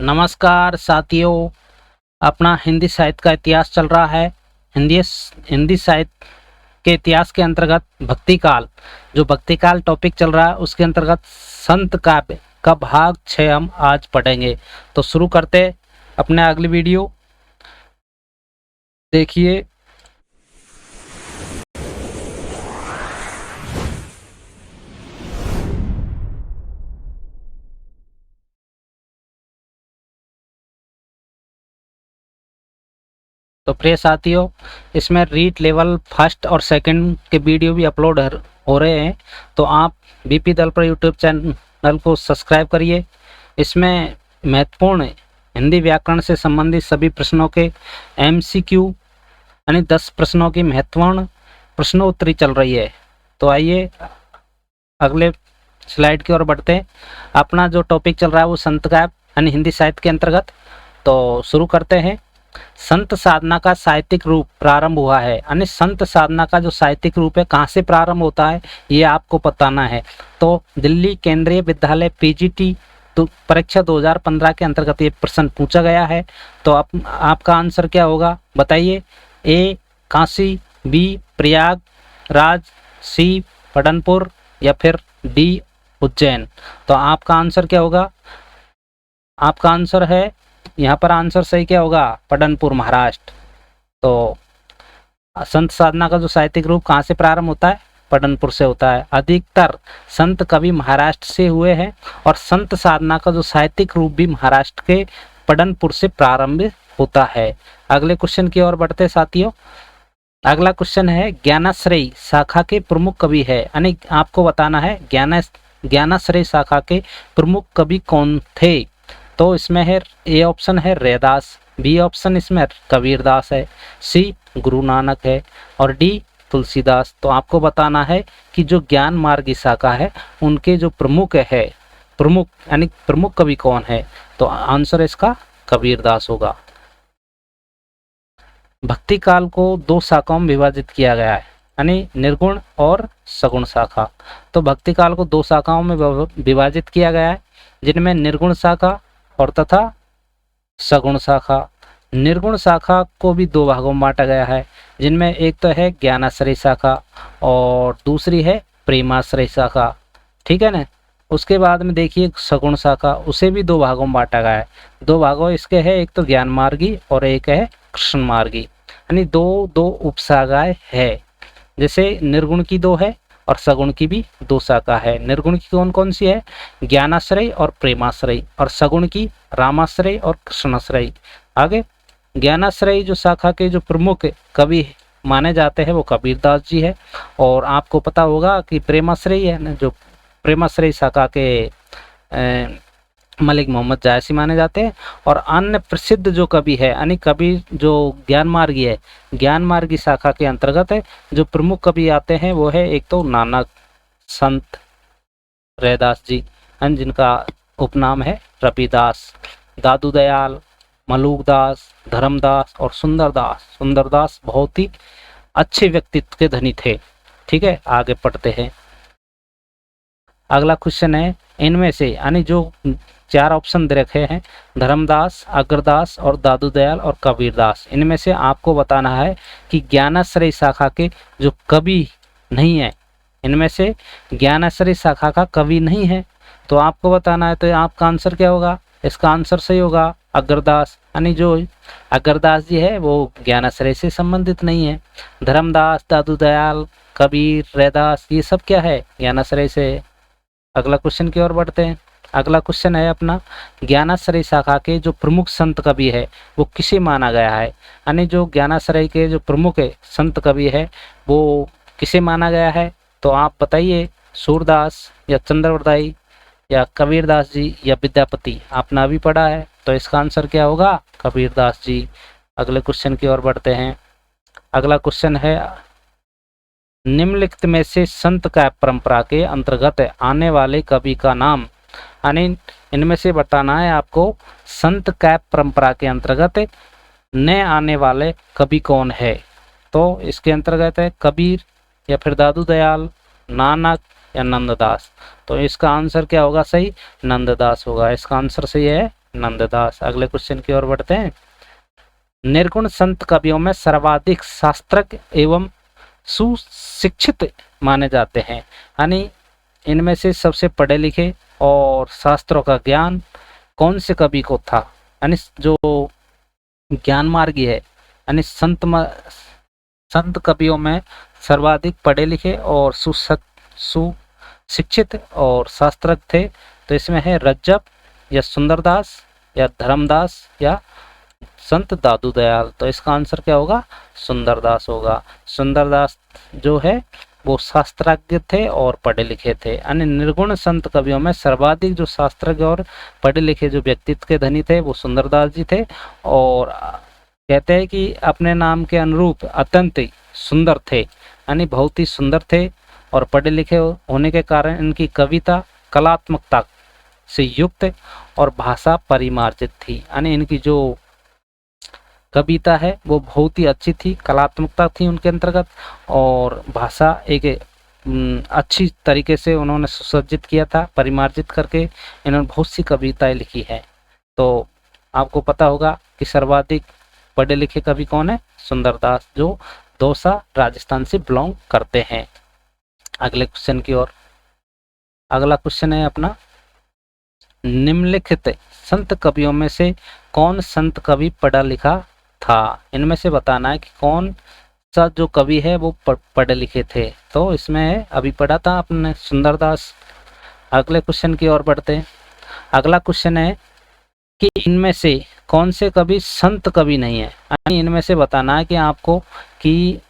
नमस्कार साथियों, अपना हिंदी साहित्य का इतिहास चल रहा है। हिंदी साहित्य के इतिहास के अंतर्गत भक्ति काल, जो भक्ति काल टॉपिक चल रहा है उसके अंतर्गत संत काव्य का भाग 6 हम आज पढ़ेंगे। तो शुरू करते अपने अगली वीडियो देखिए। तो प्रिय साथियों, इसमें रीड लेवल फर्स्ट और सेकंड के वीडियो भी अपलोड हो रहे हैं, तो आप बीपी दल पर यूट्यूब चैनल को सब्सक्राइब करिए। इसमें महत्वपूर्ण हिंदी व्याकरण से संबंधित सभी प्रश्नों के MCQ यानी 10 प्रश्नों की महत्वपूर्ण प्रश्नोत्तरी चल रही है। तो आइए अगले स्लाइड की ओर बढ़ते हैं। अपना जो टॉपिक चल रहा है वो संत काव्य यानी हिंदी साहित्य के अंतर्गत। तो शुरू करते हैं। संत साधना का साहित्यिक रूप प्रारंभ हुआ है, यानी संत साधना का जो साहित्यिक रूप है कहाँ से प्रारंभ होता है ये आपको बताना है। तो दिल्ली केंद्रीय विद्यालय PGT तो परीक्षा 2015 के अंतर्गत ये प्रश्न पूछा गया है। तो आपका आंसर क्या होगा बताइए। A Kashi, B Prayag Raj, C पढ़नपुर या फिर D उज्जैन। तो आपका आंसर क्या होगा? आपका आंसर है, यहाँ पर आंसर सही क्या होगा? पढ़नपुर महाराष्ट्र। तो संत साधना का जो साहित्यिक रूप कहाँ से प्रारंभ होता है? पढ़नपुर से होता है। अधिकतर संत कवि महाराष्ट्र से हुए हैं और संत साधना का जो साहित्यिक रूप भी महाराष्ट्र के पढ़नपुर से प्रारंभ होता है। अगले क्वेश्चन की ओर बढ़ते साथियों। अगला क्वेश्चन है, ज्ञानाश्रयी शाखा के प्रमुख कवि है, यानी आपको बताना है ज्ञानाश्रयी शाखा के प्रमुख कवि कौन थे। तो इसमें है A ऑप्शन है रैदास, B ऑप्शन इसमें कबीरदास है, C गुरु नानक है और D तुलसीदास। तो आपको बताना है कि जो ज्ञान मार्गी शाखा है उनके जो प्रमुख यानी प्रमुख कवि कौन है। तो आंसर इसका कबीरदास होगा। भक्ति काल को 2 शाखाओं में विभाजित किया गया है, यानी निर्गुण और सगुण शाखा। तो भक्ति काल को 2 शाखाओं में विभाजित किया गया है, जिनमें निर्गुण शाखा और तथा सगुण शाखा। निर्गुण शाखा को भी 2 भागों में बांटा गया है, जिनमें एक तो है ज्ञानाश्रय शाखा और दूसरी है प्रेमाश्रय शाखा। ठीक है ना। उसके बाद में देखिए सगुण शाखा, उसे भी 2 भागों में बांटा गया है। 2 भागों इसके है, एक तो ज्ञान मार्गी और एक है कृष्ण मार्गी, यानी दो उपशाखाएं है। जैसे निर्गुण की 2 है और सगुण की भी 2 शाखा है। निर्गुण की कौन कौन सी है? ज्ञानाश्रय और प्रेमाश्रय, और सगुण की रामाश्रय और कृष्णाश्रय। आगे ज्ञानाश्रय जो शाखा के जो प्रमुख कवि माने जाते हैं वो कबीरदास जी है। और आपको पता होगा कि प्रेमाश्रय है ना, जो प्रेमाश्रय शाखा के मलिक मोहम्मद जायसी माने जाते हैं। और अन्य प्रसिद्ध जो कवि है, यानी कवि जो ज्ञान मार्गी है, ज्ञान मार्गी शाखा के अंतर्गत है जो प्रमुख कवि आते हैं वो है एक तो नानक, संत रैदास जी, जिनका उपनाम है रविदास, दादू दयाल, मलूकदास, धर्मदास और सुंदरदास। सुंदरदास बहुत ही अच्छे व्यक्तित्व के धनी थे। ठीक है, आगे पढ़ते हैं। अगला क्वेश्चन है, इनमें से यानी जो 4 ऑप्शन दे रखे हैं, धर्मदास, अग्रदास और दादू दयाल और कबीरदास, इनमें से आपको बताना है कि ज्ञानाश्रय शाखा के जो कवि नहीं है, इनमें से ज्ञानाश्रय शाखा का कवि नहीं है। तो आपको बताना है, तो आपका आंसर क्या होगा? इसका आंसर सही होगा अग्रदास, यानी जो अग्रदास जी है वो ज्ञानाश्रय से संबंधित नहीं है। धर्मदास, दादू दयाल, कबीर, रैदास ये सब क्या है? ज्ञानाश्रय से। अगला क्वेश्चन की ओर बढ़ते हैं। अगला क्वेश्चन है अपना, ज्ञानाश्रय शाखा के जो प्रमुख संत कवि है वो किसे माना गया है, यानी जो ज्ञानाश्रय के जो प्रमुख संत कवि है वो किसे माना गया है। तो आप बताइए, सूरदास या चंद्रवरदाई या कबीरदास जी या विद्यापति। आपने अभी पढ़ा है, तो इसका आंसर क्या होगा? कबीरदास जी। अगले क्वेश्चन की ओर बढ़ते हैं। अगला क्वेश्चन है, निम्नलिखित में से संत काव्य परंपरा के अंतर्गत आने वाले कवि का नाम, यानी इनमें से बताना है आपको संत काव्य परंपरा के अंतर्गत न आने वाले कवि कौन है। तो इसके अंतर्गत है कबीर या फिर दादू दयाल, नानक या नंददास। तो इसका आंसर क्या होगा? सही नंददास होगा। इसका आंसर सही है नंददास। अगले क्वेश्चन की ओर बढ़ते हैं। निर्गुण संत कवियों में सर्वाधिक शास्त्रज्ञ एवं सुशिक्षित माने जाते हैं, यानी इनमें से सबसे पढ़े लिखे और शास्त्रों का ज्ञान कौन से कवि को था, यानी जो ज्ञान मार्गी है, यानी संत कवियों में सर्वाधिक पढ़े लिखे और सुशिक्षित और शास्त्रज्ञ थे। तो इसमें है रज्जब या सुंदरदास या धर्मदास या संत दादू दयाल। तो इसका आंसर क्या होगा? सुंदरदास होगा। सुंदरदास जो है वो शास्त्रज्ञ थे और पढ़े लिखे थे। यानी निर्गुण संत कवियों में सर्वाधिक जो शास्त्रज्ञ और पढ़े लिखे जो व्यक्तित्व के धनी थे वो सुंदरदास जी थे। और कहते हैं कि अपने नाम के अनुरूप अत्यंत सुंदर थे, यानी बहुत ही सुंदर थे और पढ़े लिखे होने के कारण इनकी कविता कलात्मकता से युक्त और भाषा परिमार्जित थी। यानी इनकी जो कविता है वो बहुत ही अच्छी थी, कलात्मकता थी उनके अंतर्गत, और भाषा एक अच्छी तरीके से उन्होंने सुसज्जित किया था। परिमार्जित करके इन्होंने बहुत सी कविताएं लिखी है। तो आपको पता होगा कि सर्वाधिक पढ़े लिखे कवि कौन है? सुंदरदास, जो दौसा राजस्थान से बिलोंग करते हैं। अगले क्वेश्चन की ओर। अगला क्वेश्चन है अपना, निम्नलिखित संत कवियों में से कौन संत कवि पढ़ा लिखा था? इनमें से बताना है कि कौन सा जो कवि है वो पढ़े लिखे थे। तो इसमें अभी पढ़ा था आपने सुंदरदास। अगले क्वेश्चन की ओर बढ़ते हैं। अगला क्वेश्चन है कि इनमें से कौन से कवि संत कवि नहीं है, यानी इनमें से बताना है कि आपको कि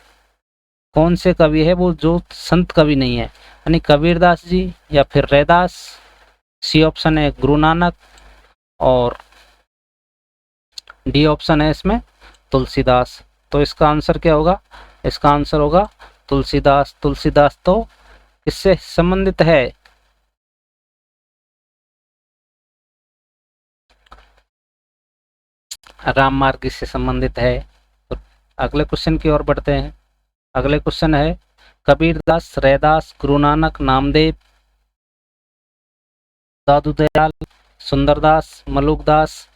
कौन से कवि है वो जो संत कवि नहीं है, यानी कबीरदास जी या फिर रैदास। सी ऑप्शन है गुरु नानक और डी ऑप्शन है इसमें तुलसीदास। तो इसका आंसर क्या होगा? इसका आंसर होगा तुलसीदास। तुलसीदास तो किससे संबंधित है? राम मार्ग से संबंधित है। तो अगले क्वेश्चन की ओर बढ़ते हैं। अगले क्वेश्चन है, कबीरदास, रैदास, गुरु नानक, नामदेव, दादू दयाल, सुंदरदास, मलुकदास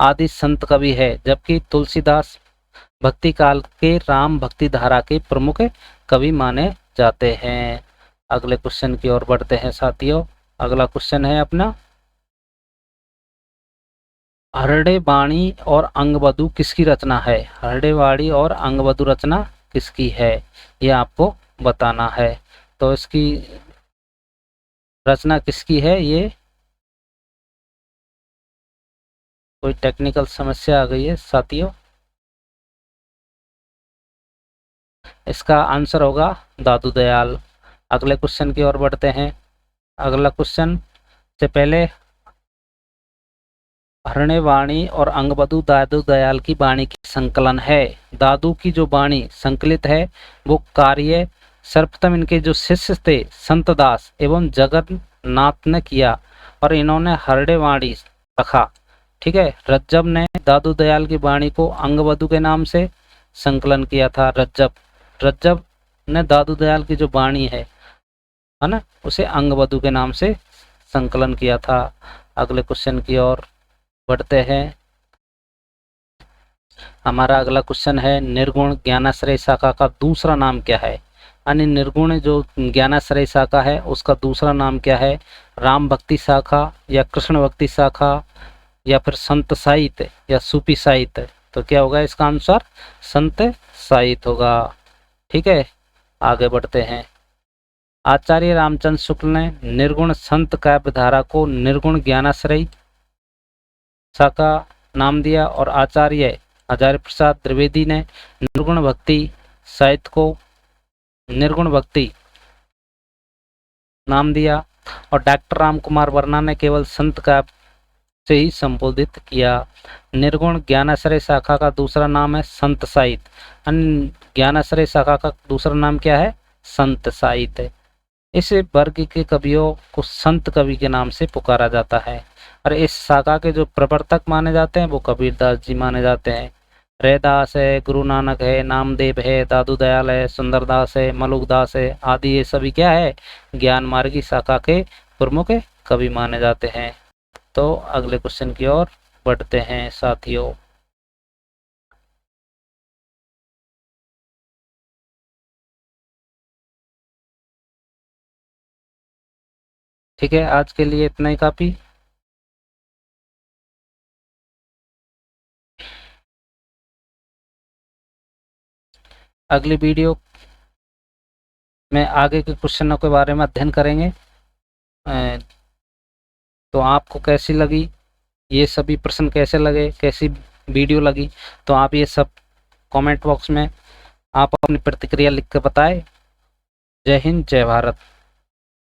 आदि संत कवि है, जबकि तुलसीदास भक्ति काल के राम भक्ति धारा के प्रमुख कवि माने जाते हैं। अगले क्वेश्चन की ओर बढ़ते हैं साथियों। अगला क्वेश्चन है अपना, हरड़े वाणी और अंगवधु किसकी रचना है? हरड़े वाणी और अंगवधु रचना किसकी है, ये आपको बताना है। तो इसकी रचना किसकी है? ये कोई टेक्निकल समस्या आ गई है साथियों। इसका आंसर होगा दादू दयाल। अगले क्वेश्चन की ओर बढ़ते हैं। अगला क्वेश्चन से पहले, हरणे वाणी और अंगवधु दादू दयाल की वाणी की संकलन है। दादू की जो वाणी संकलित है वो कार्य सर्वप्रथम इनके जो शिष्य थे संतदास एवं जगन्नाथ ने किया, और इन्होंने हरड़े वाणी रखा। ठीक है, रज्जब ने दादू दयाल की वाणी को अंगवधु के नाम से संकलन किया था। रज्जब ने दादू दयाल की जो वाणी है ना, उसे अंगवधु के नाम से संकलन किया था। अगले क्वेश्चन की ओर बढ़ते हैं। हमारा अगला क्वेश्चन है, निर्गुण ज्ञानाश्रय शाखा का दूसरा नाम क्या है? यानी निर्गुण जो ज्ञानाश्रय शाखा है उसका दूसरा नाम क्या है? राम भक्ति शाखा या कृष्ण भक्ति शाखा या फिर संत साहित्य या सूफी साहित्य? तो क्या होगा इसका आंसर? संत साहित्य होगा। ठीक है, आगे बढ़ते हैं। आचार्य रामचंद्र शुक्ल ने निर्गुण संत काव्य धारा को निर्गुण ज्ञानाश्रय शाखा नाम दिया, और आचार्य हजारी प्रसाद द्विवेदी ने निर्गुण भक्ति साहित्य को निर्गुण भक्ति नाम दिया, और डॉक्टर राम कुमार वर्मा ने केवल संत काव्य से ही संबोधित किया। निर्गुण ज्ञानाश्रय शाखा का दूसरा नाम है संत साहित्य। ज्ञानाश्रय शाखा का दूसरा नाम क्या है? संत साहित्य। इस वर्ग के कवियों को संत कवि के नाम से पुकारा जाता है, और इस शाखा के जो प्रवर्तक माने जाते हैं वो कबीरदास जी माने जाते हैं। रैदास है, गुरु नानक है, नामदेव है, दादू दयाल है, सुंदरदास है, मलुकदास है आदि, ये सभी क्या है? ज्ञान मार्गी शाखा के प्रमुख कवि माने जाते हैं। तो अगले क्वेश्चन की ओर बढ़ते हैं साथियों। ठीक है, आज के लिए इतना ही काफ़ी। अगली वीडियो में आगे के क्वेश्चनों के बारे में अध्ययन करेंगे। तो आपको कैसी लगी, ये सभी प्रश्न कैसे लगे, कैसी वीडियो लगी, तो आप ये सब कमेंट बॉक्स में आप अपनी प्रतिक्रिया लिख कर बताएं। जय हिंद, जय भारत।